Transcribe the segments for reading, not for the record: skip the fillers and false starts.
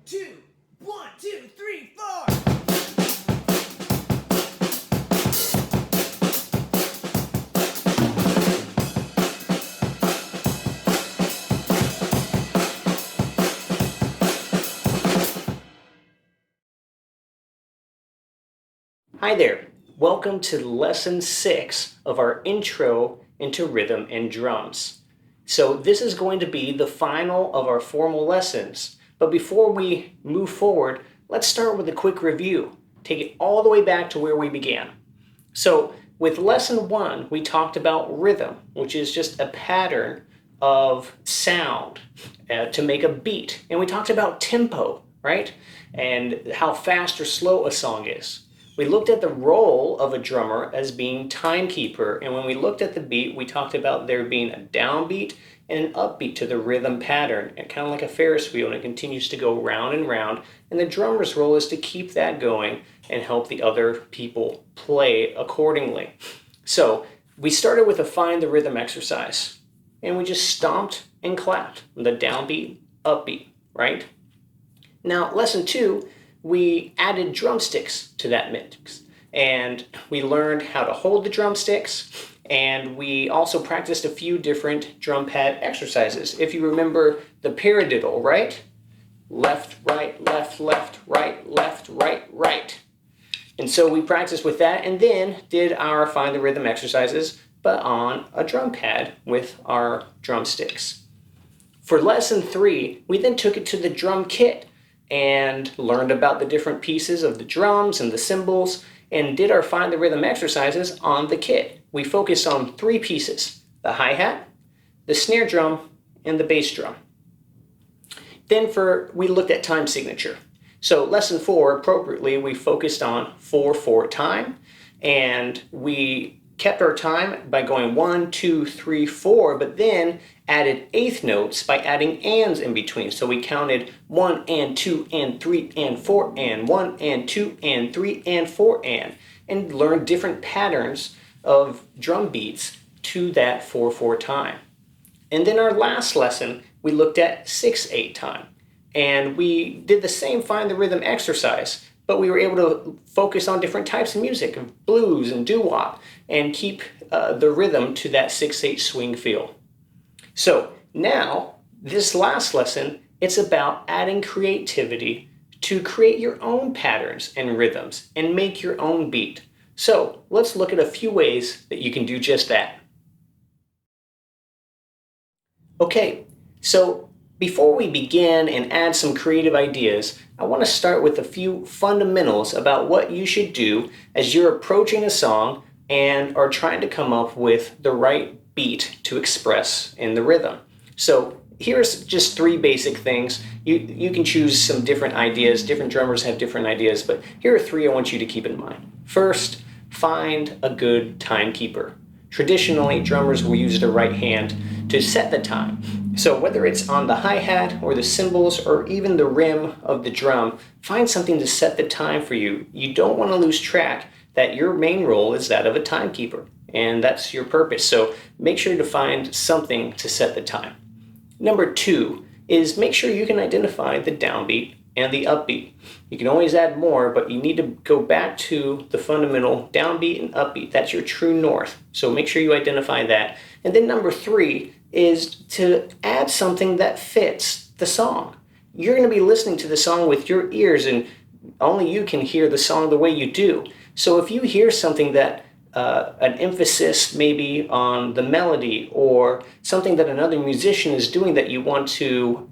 two, 1, 2, 3, 4. Hi there, welcome to lesson 6 of our intro into rhythm and drums. So this is going to be the final of our formal lessons, but before we move forward, let's start with a quick review. Take it all the way back to where we began. So with lesson 1, we talked about rhythm, which is just a pattern of sound to make a beat. And we talked about tempo, right? And how fast or slow a song is. We looked at the role of a drummer as being timekeeper, and when we looked at the beat, we talked about there being a downbeat and an upbeat to the rhythm pattern, and kind of like a Ferris wheel, and it continues to go round and round, and the drummer's role is to keep that going and help the other people play accordingly. So we started with a find the rhythm exercise, and we just stomped and clapped, the downbeat, upbeat, right? Now, lesson 2, we added drumsticks to that mix, and we learned how to hold the drumsticks, and we also practiced a few different drum pad exercises. If you remember the paradiddle, right? Left, right, left, left, right, left, right, right. And so we practiced with that and then did our find the rhythm exercises, but on a drum pad with our drumsticks. For lesson 3, we then took it to the drum kit and learned about the different pieces of the drums and the cymbals and did our find the rhythm exercises on the kit. We focused on 3 pieces: the hi-hat, the snare drum, and the bass drum. Then we looked at time signature. So lesson 4, appropriately, we focused on 4/4 time, and we kept our time by going 1, 2, 3, 4, but then added eighth notes by adding ands in between. So we counted 1 and 2 and 3 and 4 and 1 and 2 and 3 and 4 and learned different patterns of drum beats to that 4/4 time. And then our last lesson, we looked at 6/8 time. And we did the same find the rhythm exercise, but we were able to focus on different types of music, of blues and doo-wop, and keep the rhythm to that 6/8 swing feel. So now, this last lesson, it's about adding creativity to create your own patterns and rhythms and make your own beat. So let's look at a few ways that you can do just that. Okay, so before we begin and add some creative ideas, I want to start with a few fundamentals about what you should do as you're approaching a song and are trying to come up with the right beat to express in the rhythm. So here's just 3 basic things. You can choose some different ideas. Different drummers have different ideas, but here are 3 I want you to keep in mind. First, find a good timekeeper. Traditionally, drummers will use the right hand to set the time. So whether it's on the hi-hat or the cymbals or even the rim of the drum, find something to set the time for you. You don't want to lose track that your main role is that of a timekeeper, and that's your purpose. So make sure to find something to set the time. Number 2 is make sure you can identify the downbeat and the upbeat. You can always add more, but you need to go back to the fundamental downbeat and upbeat. That's your true north. So make sure you identify that. And then number 3 is to add something that fits the song. You're going to be listening to the song with your ears, and only you can hear the song the way you do. So if you hear something that an emphasis maybe on the melody or something that another musician is doing that you want to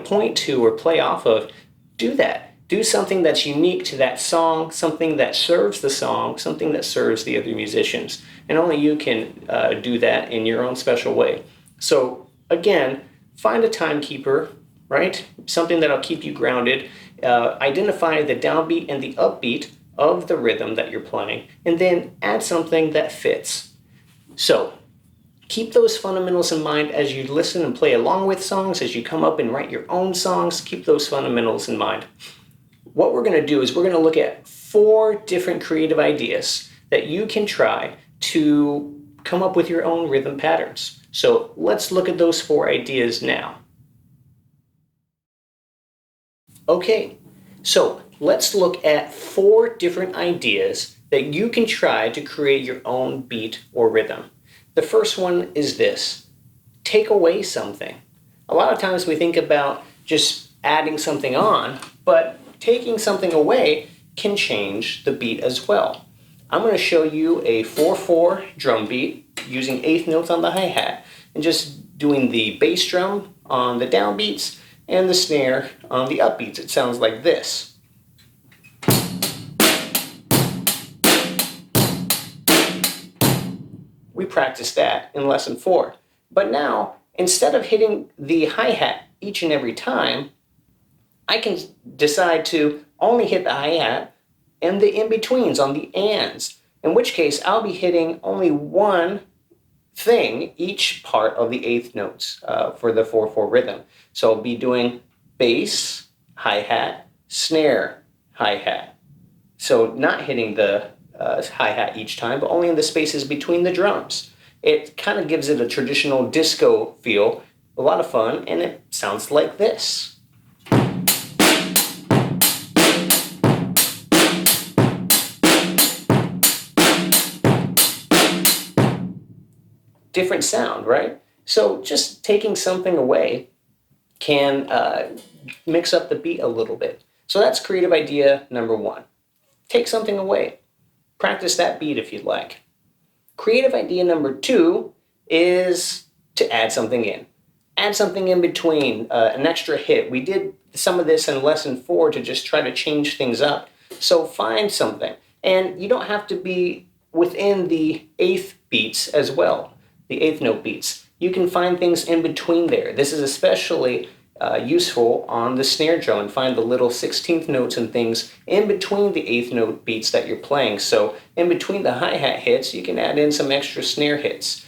point to or play off of, do that. Do something that's unique to that song, something that serves the song, something that serves the other musicians. And only you can do that in your own special way. So again, find a timekeeper, right? Something that'll keep you grounded. Identify the downbeat and the upbeat of the rhythm that you're playing, and then add something that fits. So keep those fundamentals in mind as you listen and play along with songs, as you come up and write your own songs. Keep those fundamentals in mind. What we're going to do is we're going to look at 4 different creative ideas that you can try to come up with your own rhythm patterns. So let's look at those 4 ideas now. Okay, so let's look at 4 different ideas that you can try to create your own beat or rhythm. The first one is this: take away something. A lot of times we think about just adding something on, but taking something away can change the beat as well. I'm going to show you a 4/4 drum beat using eighth notes on the hi-hat and just doing the bass drum on the downbeats and the snare on the upbeats. It sounds like this. We practiced that in lesson 4. But now, instead of hitting the hi-hat each and every time, I can decide to only hit the hi-hat and the in-betweens on the ands, in which case I'll be hitting only one thing each part of the eighth notes for the 4/4 rhythm. So I'll be doing bass, hi-hat, snare, hi-hat. So not hitting the hi-hat each time, but only in the spaces between the drums. It kind of gives it a traditional disco feel, a lot of fun, and it sounds like this. Different sound, right? So just taking something away can mix up the beat a little bit. So that's creative idea number 1. Take something away. Practice that beat if you'd like. Creative idea number 2 is to add something in. Add something in between, an extra hit. We did some of this in lesson 4 to just try to change things up. So find something. And you don't have to be within the eighth beats as well, the eighth note beats. You can find things in between there. This is especially useful on the snare drum, and find the little 16th notes and things in between the eighth note beats that you're playing. So in between the hi-hat hits, you can add in some extra snare hits.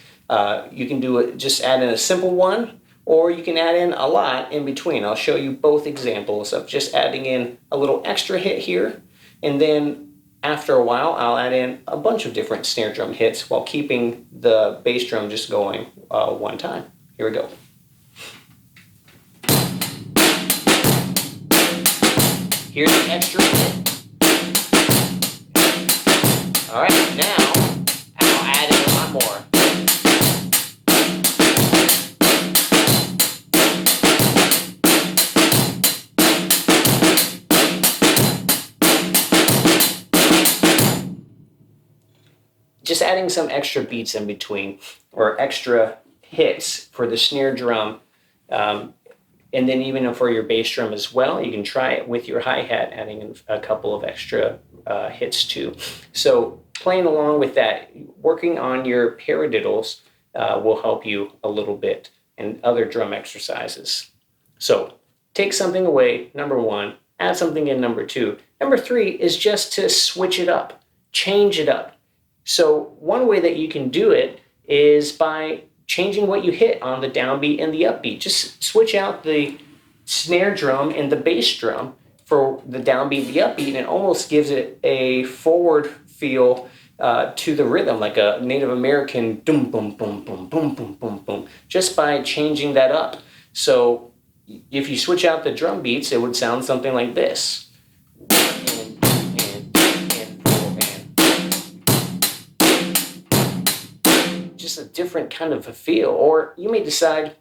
You can do it, just add in a simple one, or you can add in a lot in between. I'll show you both examples of just adding in a little extra hit here, and then after a while I'll add in a bunch of different snare drum hits while keeping the bass drum just going one time. Here we go. Here's the extra hit. All right, now I'll add in a lot more. Just adding some extra beats in between, or extra hits for the snare drum. And then even for your bass drum as well, you can try it with your hi-hat, adding in a couple of extra hits too. So playing along with that, working on your paradiddles will help you a little bit, and other drum exercises. So take something away, number 1, add something in, number 2. Number 3 is just to switch it up, change it up. So one way that you can do it is by changing what you hit on the downbeat and the upbeat. Just switch out the snare drum and the bass drum for the downbeat and the upbeat, and it almost gives it a forward feel to the rhythm, like a Native American boom, boom, boom, boom, boom, boom, boom, boom, just by changing that up. So if you switch out the drum beats, it would sound something like this. Just a different kind of a feel. Or you may decide,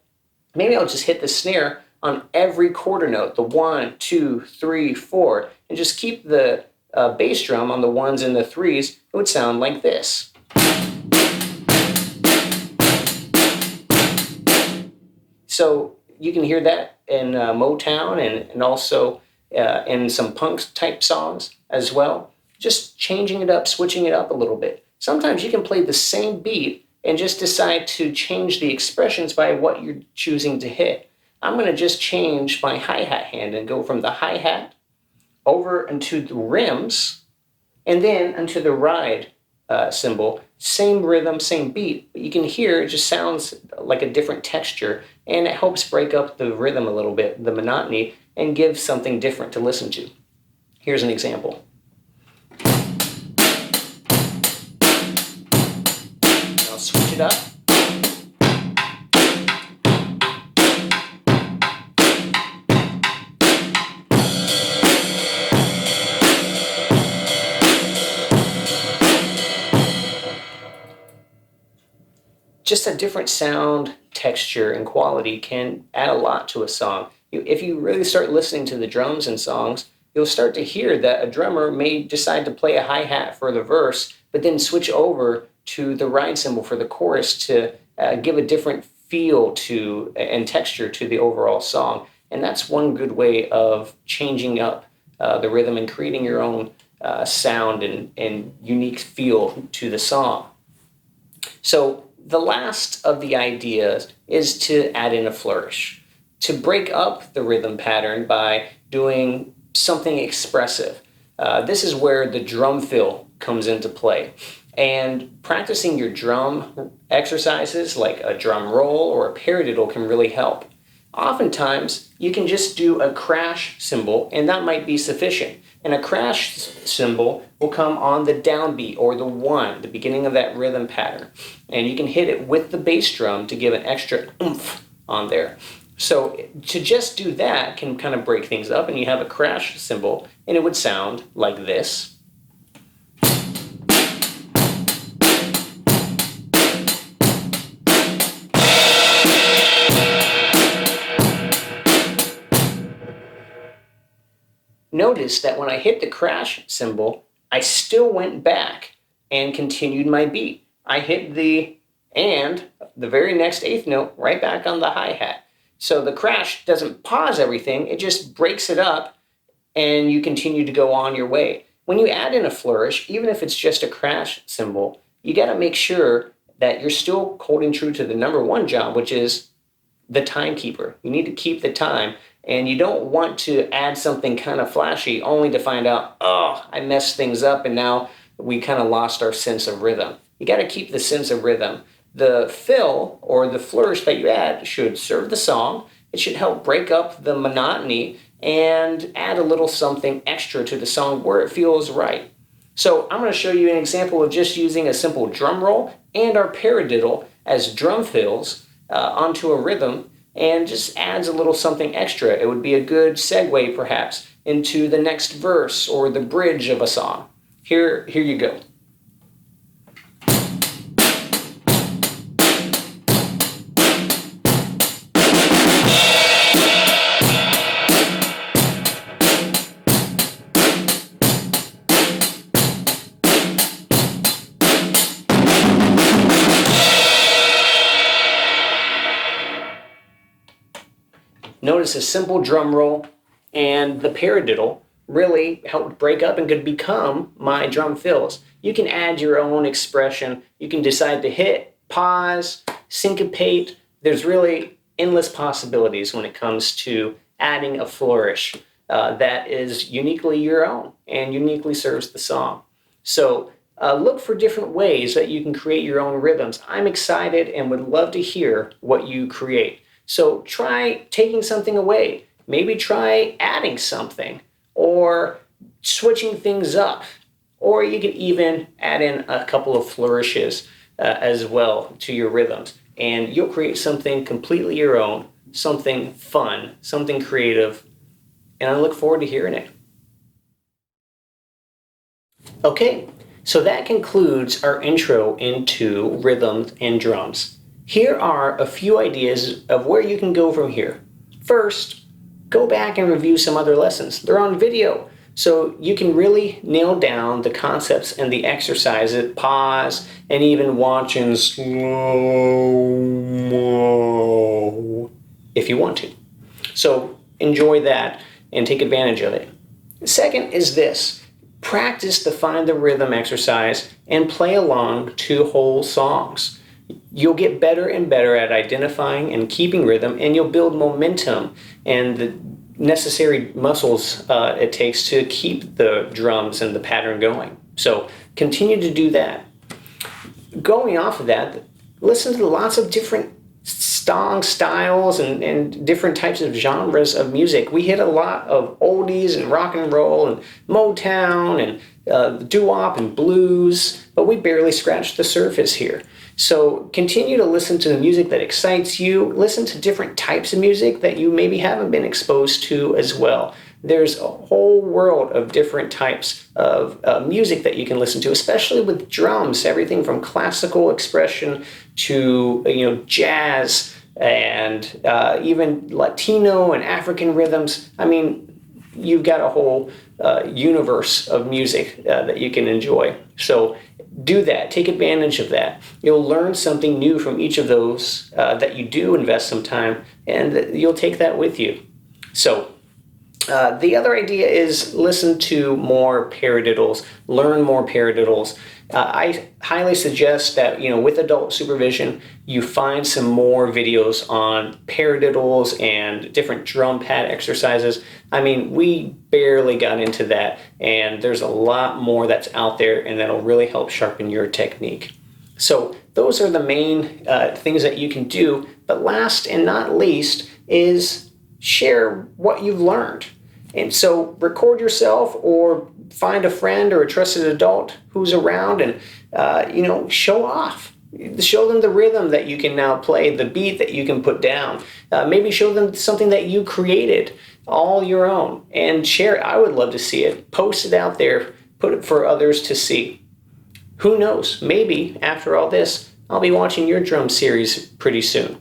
maybe I'll just hit the snare on every quarter note, the 1, 2, 3, 4, and just keep the bass drum on the 1s and the 3s. It would sound like this. So you can hear that in Motown and also in some punk type songs as well. Just changing it up, switching it up a little bit. Sometimes you can play the same beat and just decide to change the expressions by what you're choosing to hit. I'm going to just change my hi-hat hand and go from the hi-hat over into the rims, and then into the ride cymbal. Same rhythm, same beat, but you can hear it just sounds like a different texture, and it helps break up the rhythm a little bit, the monotony, and give something different to listen to. Here's an example. Switch it up. just a different sound, texture, and quality can add a lot to a song. If you really start listening to the drums in songs, you'll start to hear that a drummer may decide to play a hi-hat for the verse, but then switch over to the ride cymbal for the chorus to give a different feel to and texture to the overall song. And that's one good way of changing up the rhythm and creating your own sound and unique feel to the song. So the last of the ideas is to add in a flourish, to break up the rhythm pattern by doing something expressive. This is where the drum fill comes into play. And practicing your drum exercises like a drum roll or a paradiddle can really help. Oftentimes, you can just do a crash cymbal and that might be sufficient. And a crash cymbal will come on the downbeat or the one, the beginning of that rhythm pattern. And you can hit it with the bass drum to give an extra oomph on there. So to just do that can kind of break things up, and you have a crash cymbal and it would sound like this. Notice that when I hit the crash cymbal, I still went back and continued my beat. I hit the very next eighth note right back on the hi-hat. So the crash doesn't pause everything, it just breaks it up and you continue to go on your way. When you add in a flourish, even if it's just a crash cymbal, you got to make sure that you're still holding true to the number one job, which is the timekeeper. You need to keep the time. And you don't want to add something kind of flashy only to find out, oh, I messed things up and now we kind of lost our sense of rhythm. You got to keep the sense of rhythm. The fill or the flourish that you add should serve the song. It should help break up the monotony and add a little something extra to the song where it feels right. So I'm going to show you an example of just using a simple drum roll and our paradiddle as drum fills onto a rhythm, and just adds a little something extra. It would be a good segue, perhaps, into the next verse or the bridge of a song. Here you go. Notice a simple drum roll and the paradiddle really helped break up and could become my drum fills. You can add your own expression. You can decide to hit, pause, syncopate. There's really endless possibilities when it comes to adding a flourish that is uniquely your own and uniquely serves the song. So look for different ways that you can create your own rhythms. I'm excited and would love to hear what you create. So try taking something away. Maybe try adding something or switching things up. Or you could even add in a couple of flourishes as well to your rhythms. And you'll create something completely your own, something fun, something creative. And I look forward to hearing it. Okay, so that concludes our intro into rhythms and drums. Here are a few ideas of where you can go from here. First, go back and review some other lessons. They're on video, so you can really nail down the concepts and the exercises, pause, and even watch in slow-mo if you want to. So enjoy that and take advantage of it. Second is this. Practice the Find the Rhythm exercise and play along to whole songs. You'll get better and better at identifying and keeping rhythm, and you'll build momentum and the necessary muscles it takes to keep the drums and the pattern going. So continue to do that. Going off of that, listen to lots of different song styles and different types of genres of music. We hit a lot of oldies and rock and roll and Motown and doo-wop and blues, but we barely scratched the surface here. So continue to listen to the music that excites you. Listen to different types of music that you maybe haven't been exposed to as well. there's a whole world of different types of music that you can listen to, especially with drums, everything from classical expression to jazz and even Latino and African rhythms. I mean, you've got a whole universe of music that you can enjoy. So do that. Take advantage of that. You'll learn something new from each of those that you do invest some time, and you'll take that with you. So the other idea is listen to more paradiddles, learn more paradiddles. I highly suggest that, with adult supervision, you find some more videos on paradiddles and different drum pad exercises. I mean, we barely got into that, and there's a lot more that's out there, and that'll really help sharpen your technique. So those are the main things that you can do. But last and not least is share what you've learned. And so record yourself or find a friend or a trusted adult who's around and, show off. Show them the rhythm that you can now play, the beat that you can put down. Maybe show them something that you created, all your own, and share it. I would love to see it. Post it out there. Put it for others to see. Who knows? Maybe after all this, I'll be watching your drum series pretty soon.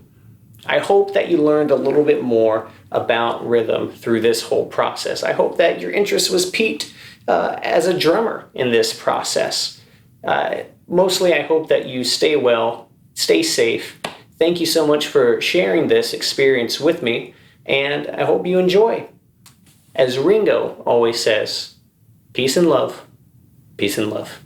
I hope that you learned a little bit more about rhythm through this whole process. I hope that your interest was piqued as a drummer in this process. Mostly, I hope that you stay well, stay safe. Thank you so much for sharing this experience with me, and I hope you enjoy. As Ringo always says, peace and love, peace and love.